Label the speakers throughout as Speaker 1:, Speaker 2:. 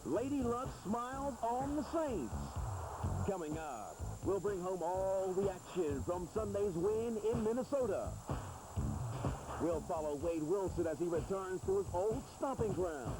Speaker 1: Lady Luck smiles on the Saints. Coming up, we'll bring home all the action from Sunday's win in Minnesota. We'll follow Wade Wilson as he returns to his old stomping ground.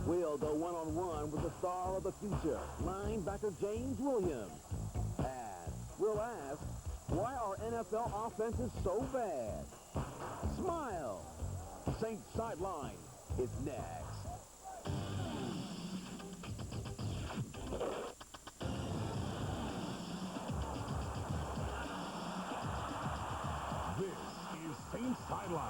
Speaker 1: We'll go one-on-one with the star of the future, linebacker James Williams. And we'll ask, why are NFL offenses so bad? Smile. Saints Sideline is next.
Speaker 2: This is Saints Sideline.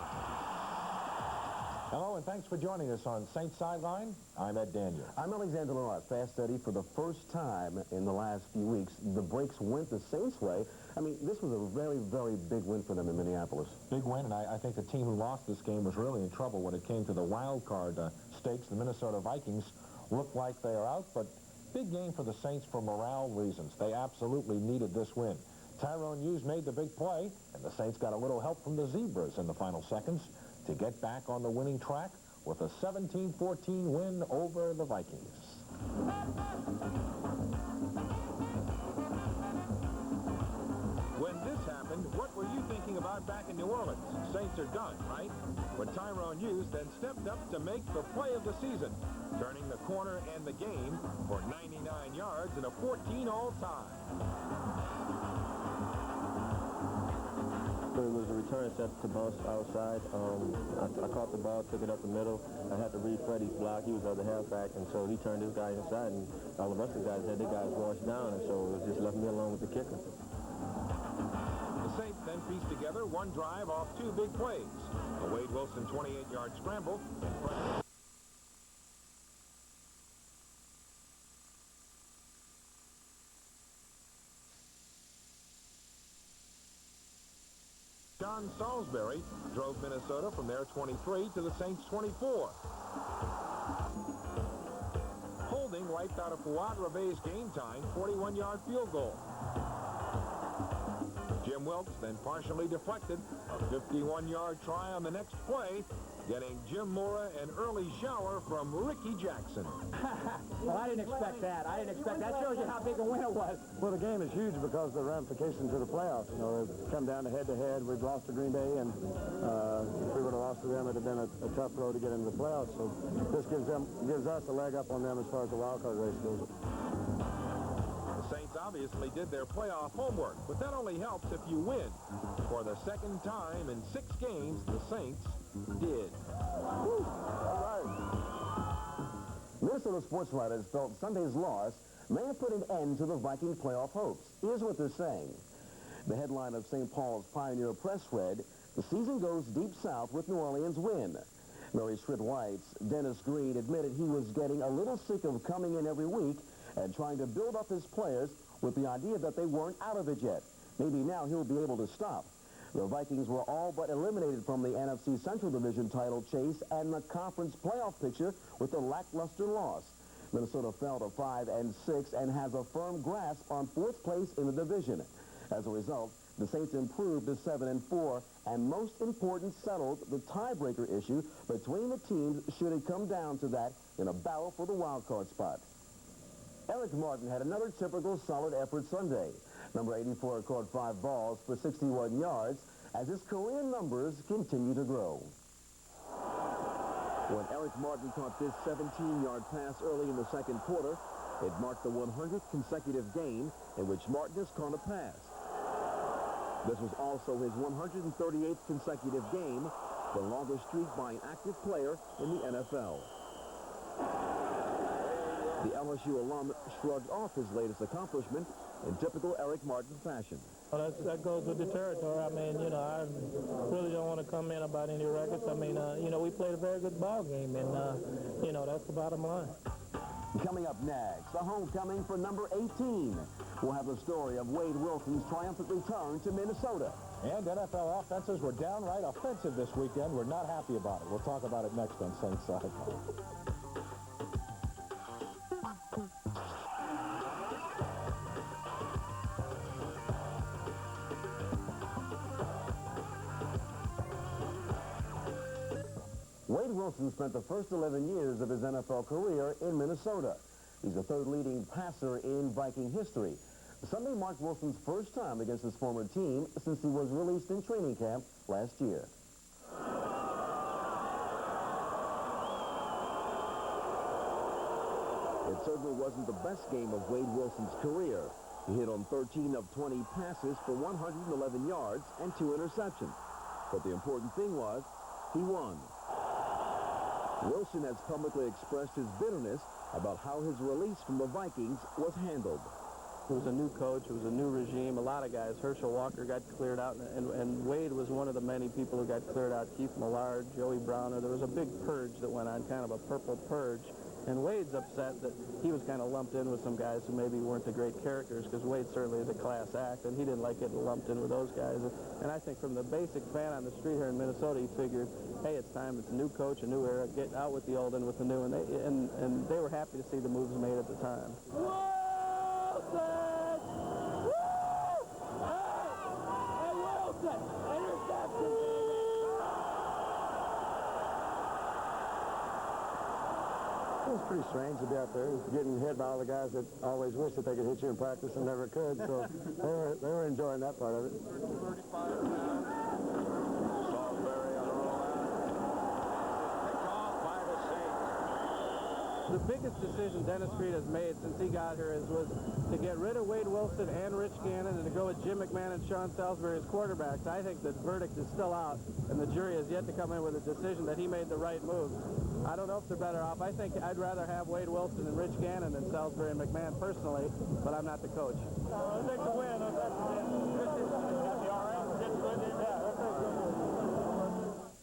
Speaker 3: Hello, and thanks for joining us on Saints Sideline. I'm Ed Daniel.
Speaker 1: I'm Alexander Lorette. Fast Eddie, for the first time in the last few weeks, the breaks went the Saints' way. I mean, this was a very, very big win for them in Minneapolis.
Speaker 3: Big win, and I think the team who lost this game was really in trouble when it came to the wild card stakes. The Minnesota Vikings look like they are out, but big game for the Saints for morale reasons. They absolutely needed this win. Tyrone Hughes made the big play, and the Saints got a little help from the Zebras in the final seconds to get back on the winning track with a 17-14 win over the Vikings.
Speaker 4: When this happened, what were you thinking about back in New Orleans? Saints are done, right? But Tyrone Hughes then stepped up to make the play of the season, turning the corner and the game for 99 yards and a 14 all-time.
Speaker 5: It was a return set to bounce outside. I caught the ball, took it up the middle. I had to read Freddie's block. He was the other halfback, and so he turned his guy inside, and all the rest of the guys had their guys washed down, and so it just left me alone with the kicker.
Speaker 4: The Saints then pieced together one drive off two big plays. A Wade Wilson 28-yard scramble in front. John Salisbury drove Minnesota from their 23 to the Saints' 24. Holding wiped out a Fuad Reve's game-time 41-yard field goal. Jim Wilkes then partially deflected a 51-yard try on the next play, getting Jim Mora an early shower from Rickey Jackson.
Speaker 6: Well, I didn't expect that. That shows you how big a win it was.
Speaker 7: Well, the game is huge because of the ramifications of the playoffs. You know, it's come down to head-to-head. We've lost to Green Bay, and if we would have lost to them, it would have been a tough road to get into the playoffs. So this gives us a leg up on them as far as the wild card race goes.
Speaker 4: The Saints obviously did their playoff homework, but that only helps if you win. For the second time in 6 games, the Saints did.
Speaker 1: Woo. All right. Minnesota sports writers felt Sunday's loss may have put an end to the Viking playoff hopes. Here's what they're saying. The headline of St. Paul's Pioneer Press read, "The season goes deep south with New Orleans win." Mary Schritt-White's Dennis Green admitted he was getting a little sick of coming in every week and trying to build up his players with the idea that they weren't out of it yet. Maybe now he'll be able to stop. The Vikings were all but eliminated from the NFC Central Division title chase and the conference playoff picture with a lackluster loss. Minnesota fell to 5-6 and has a firm grasp on 4th place in the division. As a result, the Saints improved to 7-4 and, most important, settled the tiebreaker issue between the teams should it come down to that in a battle for the wild card spot. Eric Martin had another typical solid effort Sunday. Number 84 caught 5 balls for 61 yards as his career numbers continue to grow. When Eric Martin caught this 17-yard pass early in the second quarter, it marked the 100th consecutive game in which Martin has caught a pass. This was also his 138th consecutive game, the longest streak by an active player in the NFL. The LSU alum shrugged off his latest accomplishment in typical Eric Martin fashion.
Speaker 8: Well, that goes with the territory. I mean, you know, I really don't want to comment about any records. I mean, you know, we played a very good ball game, and, you know, that's the bottom line.
Speaker 1: Coming up next, the homecoming for number 18. We'll have the story of Wade Wilson's triumphant return to Minnesota.
Speaker 3: And NFL offenses were downright offensive this weekend. We're not happy about it. We'll talk about it next on Saints Sideline.
Speaker 1: Wade Wilson spent the first 11 years of his NFL career in Minnesota. He's the third leading passer in Viking history. Sunday marked Wilson's first time against his former team since he was released in training camp last year. It certainly wasn't the best game of Wade Wilson's career. He hit on 13 of 20 passes for 111 yards and 2 interceptions. But the important thing was, he won. Wilson has publicly expressed his bitterness about how his release from the Vikings was handled.
Speaker 5: It was a new coach, it was a new regime, a lot of guys. Herschel Walker got cleared out, and Wade was one of the many people who got cleared out. Keith Millard, Joey Browner. There was a big purge that went on, kind of a purple purge. And Wade's upset that he was kind of lumped in with some guys who maybe weren't the great characters, because Wade certainly is a class act, and he didn't like getting lumped in with those guys. And I think from the basic fan on the street here in Minnesota, he figured, hey, it's time, it's a new coach, a new era, get out with the old and with the new. And they were happy to see the moves made at the time.
Speaker 6: Wilson! Woo! Hey, Wilson! Interception!
Speaker 7: It was pretty strange to be out there getting hit by all the guys that always wish that they could hit you in practice and never could. So they were enjoying that part of it.
Speaker 4: 35 now. Salisbury on the rollout. Picked off by the Saints.
Speaker 5: The biggest decision Dennis Reed has made since he got here was to get rid of Wade Wilson and Rich Gannon and to go with Jim McMahon and Sean Salisbury as quarterbacks. I think the verdict is still out, and the jury has yet to come in with a decision that he made the right move. I don't know if they're better off. I think I'd rather have Wade Wilson and Rich Gannon than Salisbury and McMahon personally, but I'm not the coach.
Speaker 6: Let's take the win.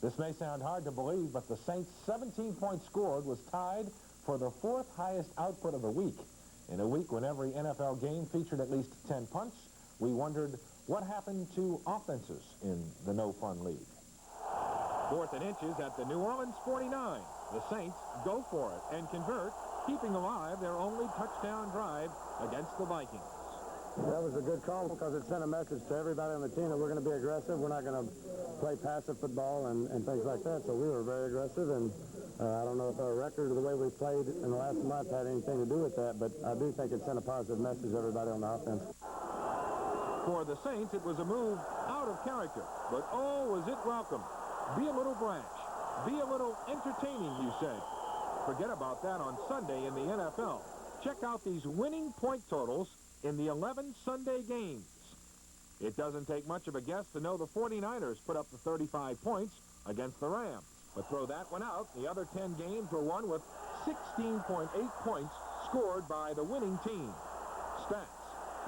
Speaker 3: This may sound hard to believe, but the Saints' 17 points scored was tied for the 4th highest output of the week. In a week when every NFL game featured at least 10 punts, we wondered what happened to offenses in the no-fun league.
Speaker 4: 4th and inches at the New Orleans 49. The Saints go for it and convert, keeping alive their only touchdown drive against the Vikings.
Speaker 7: That was a good call because it sent a message to everybody on the team that we're going to be aggressive. We're not going to play passive football and things like that. So we were very aggressive, and I don't know if our record or the way we played in the last month had anything to do with that, but I do think it sent a positive message to everybody on the offense.
Speaker 4: For the Saints, it was a move out of character, but oh, was it welcome. Be a little brash. Be a little entertaining, you said. Forget about that on Sunday in the NFL. Check out these winning point totals in the 11 Sunday games. It doesn't take much of a guess to know the 49ers put up the 35 points against the Rams. But throw that one out, the other 10 games were won with 16.8 points scored by the winning team. Stats.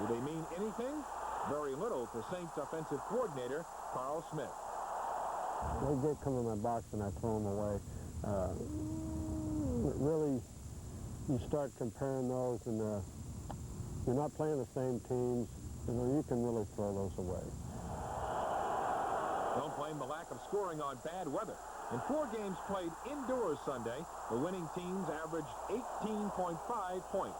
Speaker 4: Do they mean anything? Very little to Saints offensive coordinator Carl Smith.
Speaker 7: They did come in my box and I throw them away. Really, you start comparing those and you're not playing the same teams. You can really throw those away.
Speaker 4: Don't blame the lack of scoring on bad weather. In 4 games played indoors Sunday, the winning teams averaged 18.5 points.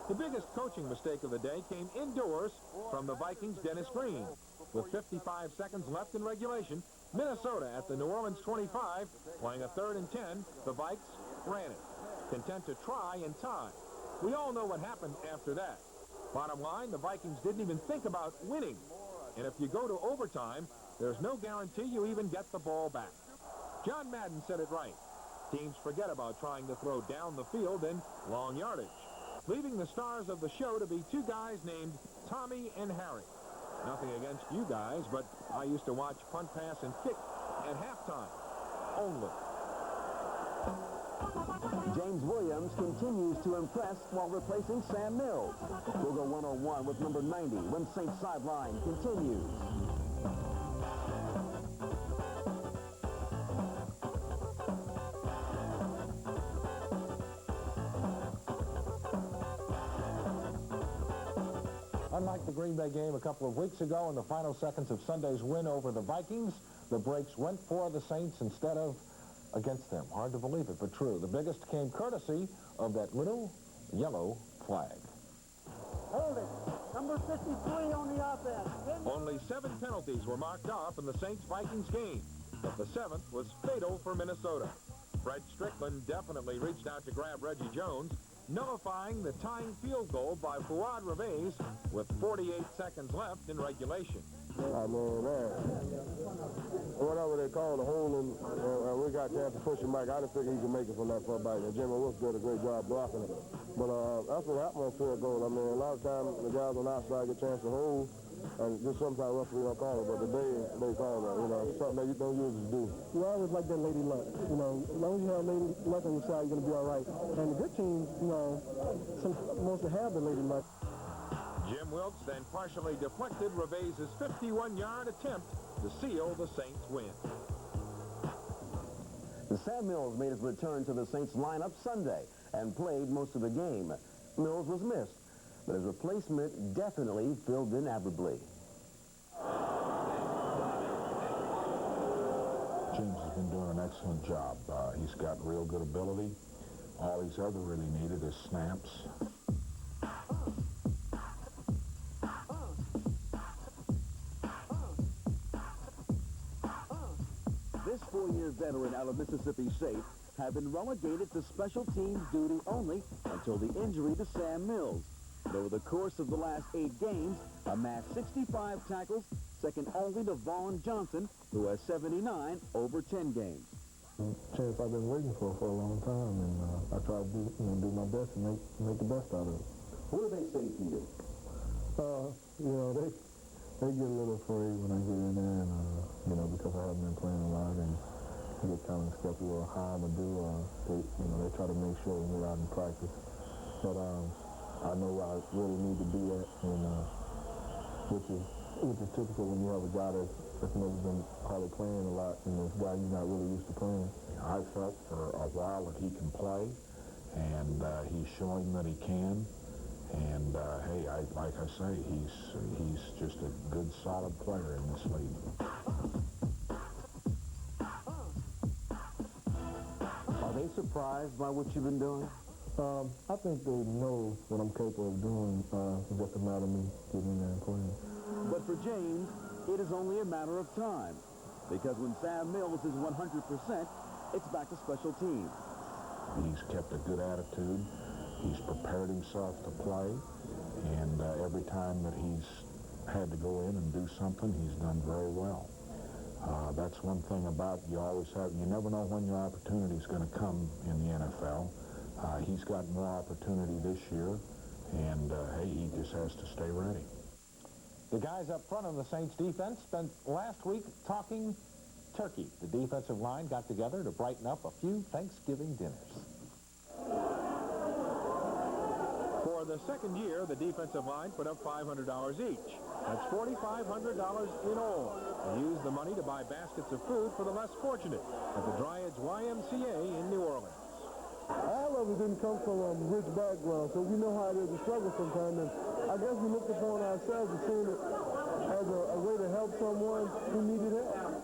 Speaker 4: The biggest coaching mistake of the day came indoors from the Vikings' Dennis Green. With 55 seconds left in regulation, Minnesota at the New Orleans 25, playing a 3rd and 10, the Vikes ran it, content to try and tie. We all know what happened after that. Bottom line, the Vikings didn't even think about winning. And if you go to overtime, there's no guarantee you even get the ball back. John Madden said it right. Teams forget about trying to throw down the field in long yardage, leaving the stars of the show to be 2 guys named Tommy and Harry. Nothing against you guys, but I used to watch punt, pass, and kick at halftime. Only.
Speaker 1: James Williams continues to impress while replacing Sam Mills. We'll go one-on-one with number 90 when Saints Sideline continues.
Speaker 3: Unlike the Green Bay game a couple of weeks ago in the final seconds of Sunday's win over the Vikings, the breaks went for the Saints instead of against them. Hard to believe it, but true. The biggest came courtesy of that little yellow flag.
Speaker 6: Hold it. Number 53 on the offense.
Speaker 4: Only 7 penalties were marked off in the Saints-Vikings game, but the 7th was fatal for Minnesota. Fred Strickland definitely reached out to grab Reggie Jones, nullifying the tying field goal by Fuad Reveiz with 48 seconds left in regulation.
Speaker 5: I mean, man, whatever they call the holding, and we got a chance to push him back. I didn't think he could make it from that far back. And Jimmy Wolf did a great job blocking it. But that's what happened on field goal. I mean, a lot of times the guys on the outside get a chance to hold, and just sometimes referee don't call it. But today, they call it, you know, something that you don't usually do.
Speaker 7: You always like that lady luck. You know, as long as you have lady luck on your side, you're going to be all right. And the good teams, you know, mostly have the lady luck.
Speaker 4: Jim Wilkes then partially deflected Reveiz's 51-yard attempt to seal the Saints' win.
Speaker 1: Sam Mills made his return to the Saints lineup Sunday and played most of the game. Mills was missed, but his replacement definitely filled in admirably.
Speaker 3: James has been doing an excellent job. He's got real good ability. All he's ever really needed is snaps.
Speaker 9: This 4-year veteran out of Mississippi State had been relegated to special teams duty only until the injury to Sam Mills. But over the course of the last 8 games, amassed 65 tackles, second only to Vaughn Johnson, who has 79 over 10 games.
Speaker 5: Chance I've been waiting for a long time, and I try to do my best and make the best out of it.
Speaker 1: What do they say to you?
Speaker 5: You know, they get a little afraid when I get in there, and you know, because I haven't been playing a lot, and they get telling stuff how I'm gonna do. They try to make sure when we're out in practice. But I know where I really need to be at, and which is typical when you have a guy that's never been hardly playing a lot, and this guy you're not really used to playing.
Speaker 3: I felt for a while that he can play, and he's showing that he can. And hey, like I say, he's just a good, solid player in this league.
Speaker 1: Are they surprised by what you've been doing?
Speaker 5: I think they know what I'm capable of doing. It's just a matter of me getting in there and playing.
Speaker 9: But for James, it is only a matter of time, because when Sam Mills is 100%, it's back to special teams.
Speaker 3: He's kept a good attitude. He's prepared himself to play, and every time that he's had to go in and do something, he's done very well. That's one thing about you never know when your opportunity is going to come in the NFL. He's got more opportunity this year, and hey, he just has to stay ready.
Speaker 10: The guys up front on the Saints defense spent last week talking turkey. The defensive line got together to brighten up a few Thanksgiving dinners.
Speaker 4: For the second year, the defensive line put up $500 each. That's $4,500 in all. They used the money to buy baskets of food for the less fortunate at the Dryads YMCA in New Orleans.
Speaker 5: All of it didn't come from a rich background, so we know how it is to struggle sometimes. And I guess we looked upon ourselves and seen it as a way to help someone who needed help.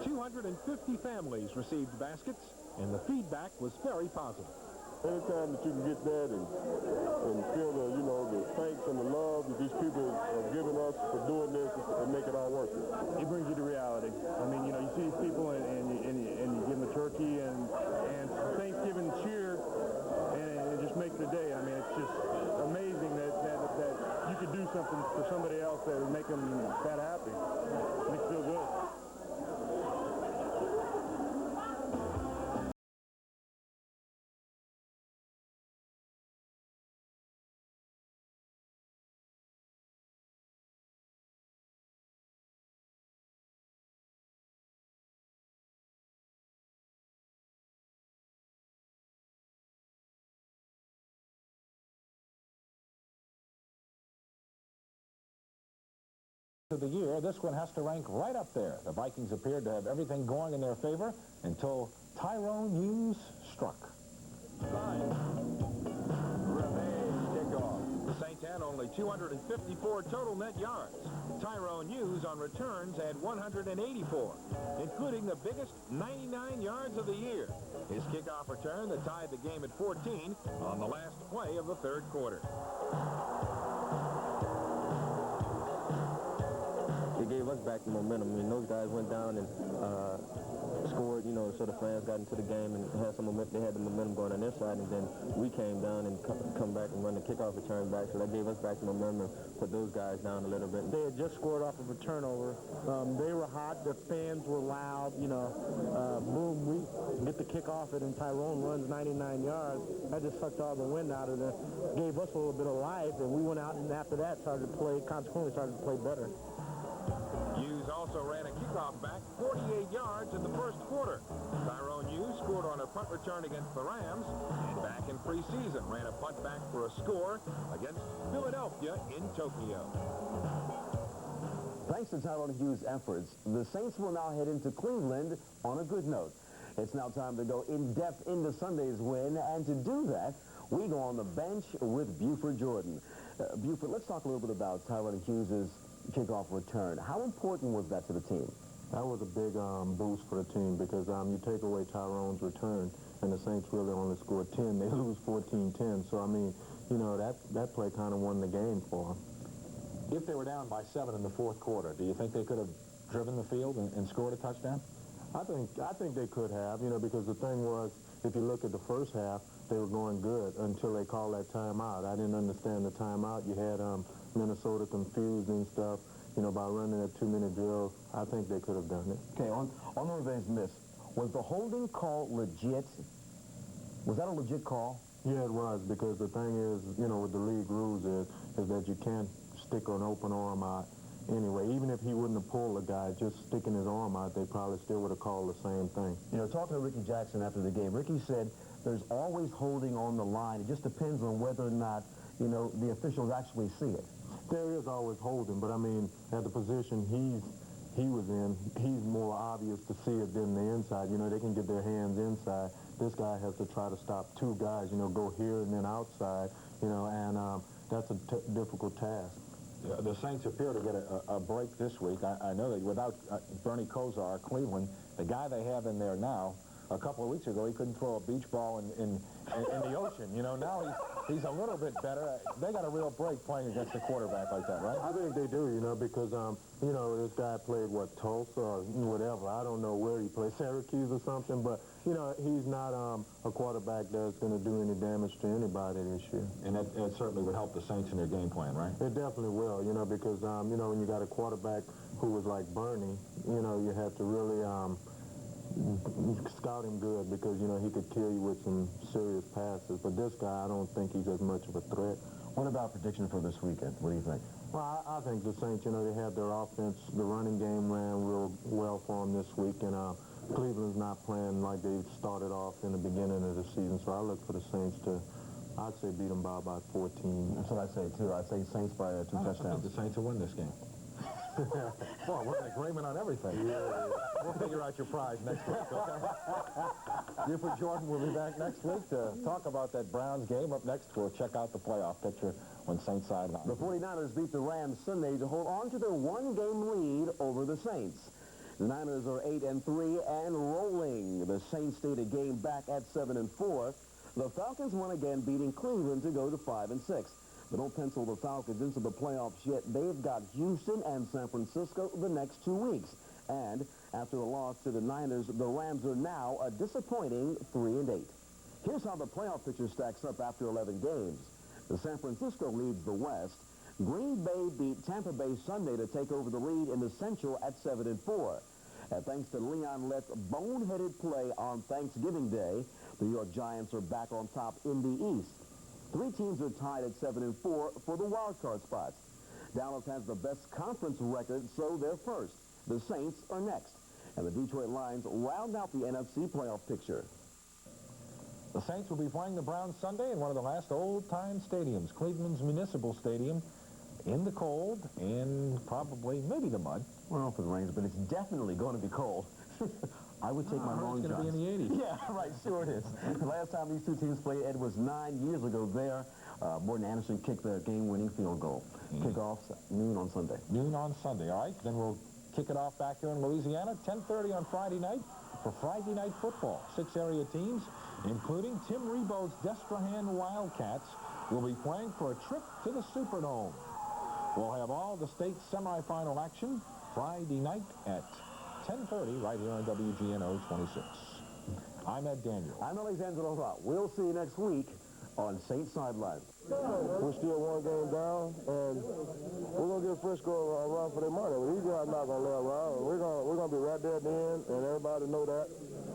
Speaker 4: 250 families received baskets, and the feedback was very positive.
Speaker 5: Anytime that you can get that and feel the, the thanks and the love that these people are giving us for doing this, it make it all worth it.
Speaker 7: It brings you to reality. I mean, you see these people and you give them a turkey and Thanksgiving cheer, and it just makes the day. I mean, it's just amazing that you could do something for somebody else that would make them that happy. Makes it feel good.
Speaker 10: Of the year, this one has to rank right up there. The Vikings appeared to have everything going in their favor until Tyrone Hughes struck.
Speaker 4: Revenge kickoff. The Saints had only 254 total net yards. Tyrone Hughes on returns had 184, including the biggest 99 yards of the year. His kickoff return that tied the game at 14 on the last play of the third quarter.
Speaker 5: it gave us back the momentum. I mean, those guys went down and scored, you know, so the fans got into the game and had some momentum. They had the momentum going on their side, and then we came down and come back and run the kickoff return back, so that gave us back the momentum, put those guys down a little bit.
Speaker 8: They had just scored off of a turnover. They were hot. The fans were loud. You know, boom, we get the kick off it, and Tyrone runs 99 yards. That just sucked all the wind out of it. Gave us a little bit of life, and we went out and after that consequently started to play better.
Speaker 4: Hughes also ran a kickoff back 48 yards in the first quarter. Tyrone Hughes scored on a punt return against the Rams, and back in preseason ran a punt back for a score against Philadelphia in Tokyo.
Speaker 1: Thanks to Tyrone Hughes' efforts, the Saints will now head into Cleveland on a good note. It's now time to go in-depth into Sunday's win, and to do that, we go on the bench with Buford Jordan. Buford, let's talk a little bit about Tyrone Hughes' kickoff return. How important was that to the team?
Speaker 5: That was a big boost for the team because you take away Tyrone's return, and the Saints really only scored 10. They lose 14-10. So, I mean, you know, that play kind of won the game for them.
Speaker 3: If they were down by 7 in the fourth quarter, do you think they could have driven the field and scored a touchdown?
Speaker 5: I think they could have, you know, because the thing was, if you look at the first half, they were going good until they called that timeout. I didn't understand the timeout. You had Minnesota confused and stuff, you know, by running that 2-minute drill. I think they could have done it.
Speaker 1: Okay, on the revenge miss, was the holding call legit? Was that a legit call?
Speaker 5: Yeah, it was, because the thing is, you know, what the league rules is that you can't stick an open arm out anyway. Even if he wouldn't have pulled the guy, just sticking his arm out, they probably still would have called the same thing.
Speaker 1: You know, talking to Rickey Jackson after the game, Rickey said there's always holding on the line. It just depends on whether or not, you know, the officials actually see it.
Speaker 5: There is always holding, but I mean, at the position he was in, he's more obvious to see it than the inside. You know, they can get their hands inside. This guy has to try to stop two guys, you know, go here and then outside, you know, and that's a difficult task.
Speaker 3: Yeah, the Saints appear to get a break this week. I know that without Bernie Kosar, Cleveland, the guy they have in there now, a couple of weeks ago, he couldn't throw a beach ball in the ocean. You know, now he's a little bit better. They got a real break playing against a quarterback like that, right?
Speaker 5: I think they do, you know, because, you know, this guy played, what, Tulsa or whatever. I don't know where he played, Syracuse or something, but, you know, he's not a quarterback that's going to do any damage to anybody this year.
Speaker 3: And it certainly would help the Saints in their game plan, right?
Speaker 5: It definitely will, you know, because, you know, when you got a quarterback who was like Bernie, you know, you have to really scout him good because, you know, he could kill you with some serious passes. But this guy, I don't think he's as much of a threat.
Speaker 1: What about prediction for this weekend? What do you think?
Speaker 5: Well, I think the Saints, you know, they have their offense. The running game ran real well for them this week, and Cleveland's not playing like they started off in the beginning of the season. So I look for the Saints to, I'd say, beat them by about 14.
Speaker 1: That's what I say, too. I say Saints by 2 touchdowns.
Speaker 3: I think the Saints will win this game. Boy, we're in agreement on everything. Yeah. We'll figure out your prize next week, okay? Buford Jordan will be back next week to talk about that Browns game. Up next, we'll check out the playoff picture on Saints Sideline.
Speaker 1: The 49ers beat the Rams Sunday to hold on to their one-game lead over the Saints. The Niners are 8-3 and rolling. The Saints stayed a game back at 7-4. The Falcons won again, beating Cleveland to go to 5-6. But don't pencil the Falcons into the playoffs yet. They've got Houston and San Francisco the next 2 weeks. And after a loss to the Niners, the Rams are now a disappointing 3-8. Here's how the playoff picture stacks up after 11 games. The San Francisco leads the West. Green Bay beat Tampa Bay Sunday to take over the lead in the Central at 7-4. And thanks to Leon Lett's boneheaded play on Thanksgiving Day, the New York Giants are back on top in the East. 3 teams are tied at 7-4 for the wild card spots. Dallas has the best conference record, so they're first. The Saints are next. And the Detroit Lions round out the NFC playoff picture.
Speaker 3: The Saints will be playing the Browns Sunday in one of the last old-time stadiums, Cleveland's Municipal Stadium, in the cold and probably maybe the mud.
Speaker 1: Well, for the rains, but it's definitely going to be cold. I would take my long johns.
Speaker 3: It's going to be in the 80s.
Speaker 1: Yeah, right, sure it is. The last time these two teams played, Ed, was 9 years ago there. Morton Anderson kicked the game-winning field goal. Kickoffs noon on Sunday.
Speaker 3: Noon on Sunday, all right. Then we'll kick it off back here in Louisiana, 10:30 on Friday night for Friday Night Football. 6 area teams, including Tim Rebo's Destrehan Wildcats, will be playing for a trip to the Superdome. We'll have all the state semifinal action Friday night at 10:30 right here on WGNO 26. I'm Ed Daniel.
Speaker 1: I'm Alexander Lora. We'll see you next week on Saints Sideline.
Speaker 7: We're still one game down, and we're going to give Frisco a run for their money. These guys not going to lay around. We're going to be right there at the end, and everybody know that.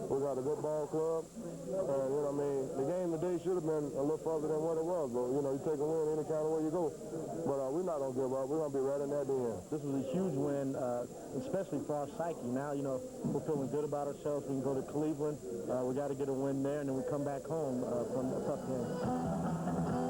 Speaker 7: We got a good ball club, and, you know what I mean, the game today should have been a little further than what it was, but, you know, you take a win any kind of way you go. But we're not going to give up. We're going to be right in there at the end.
Speaker 8: This was a huge win, especially for our psyche. Now, you know, we're feeling good about ourselves. We can go to Cleveland. We got to get a win there, and then we come back home from a tough game.